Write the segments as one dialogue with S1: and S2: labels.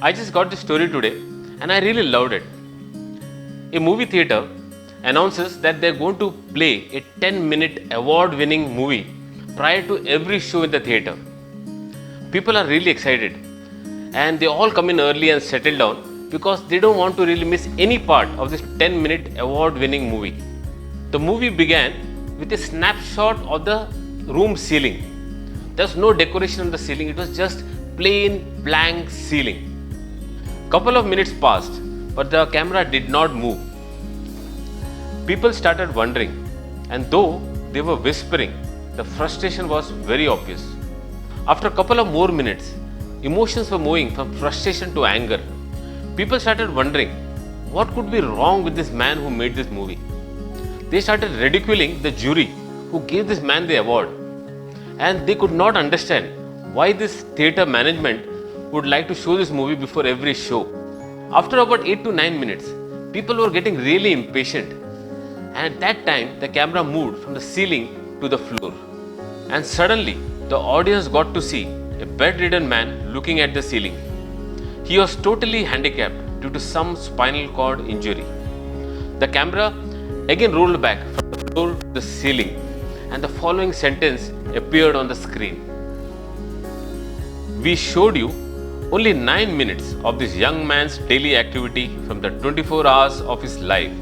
S1: I just got this story today and I really loved it. A movie theater announces that they're going to play a 10-minute award-winning movie prior to every show in the theater. People are really excited and they all come in early and settle down because they don't want to really miss any part of this 10-minute award-winning movie. The movie began with a snapshot of the room ceiling. There's no decoration on the ceiling, it was just plain blank ceiling. Couple of minutes passed, but the camera did not move. People started wondering, and though they were whispering, the frustration was very obvious. After a couple of more minutes, emotions were moving from frustration to anger. People started wondering, what could be wrong with this man who made this movie? They started ridiculing the jury who gave this man the award. And they could not understand why this theatre management would like to show this movie before every show. After about 8 to 9 minutes, people were getting really impatient. And at that time, the camera moved from the ceiling to the floor. And suddenly, the audience got to see a bedridden man looking at the ceiling. He was totally handicapped due to some spinal cord injury. The camera again rolled back from the floor to the ceiling, and the following sentence appeared on the screen. We showed you only 9 minutes of this young man's daily activity from the 24 hours of his life,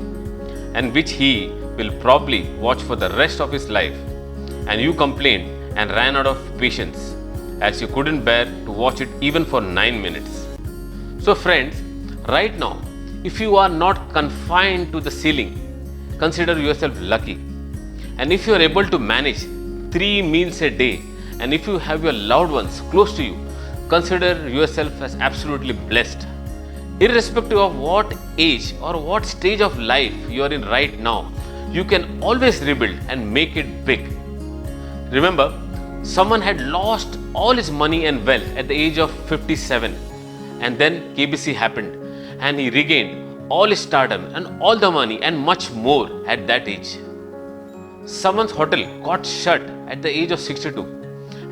S1: and which he will probably watch for the rest of his life. And you complained and ran out of patience as you couldn't bear to watch it even for 9 minutes. So friends, right now, if you are not confined to the ceiling, consider yourself lucky. And if you are able to manage 3 meals a day, and if you have your loved ones close to you, consider yourself as absolutely blessed. Irrespective of what age or what stage of life you are in right now, you can always rebuild and make it big. Remember, someone had lost all his money and wealth at the age of 57, and then KBC happened and he regained all his stardom and all the money and much more at that age. Someone's hotel got shut at the age of 62,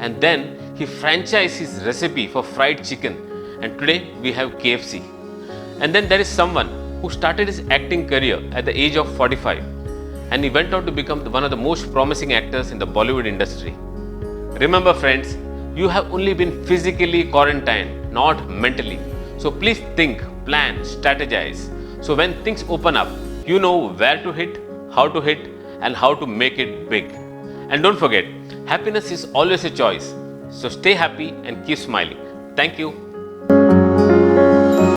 S1: and then he franchised his recipe for fried chicken, and today we have KFC. And then there is someone who started his acting career at the age of 45, and he went on to become one of the most promising actors in the Bollywood industry. Remember friends, you have only been physically quarantined, not mentally. So please think, plan, strategize. So when things open up, you know where to hit, and how to make it big. And don't forget, happiness is always a choice. So stay happy and keep smiling. Thank you.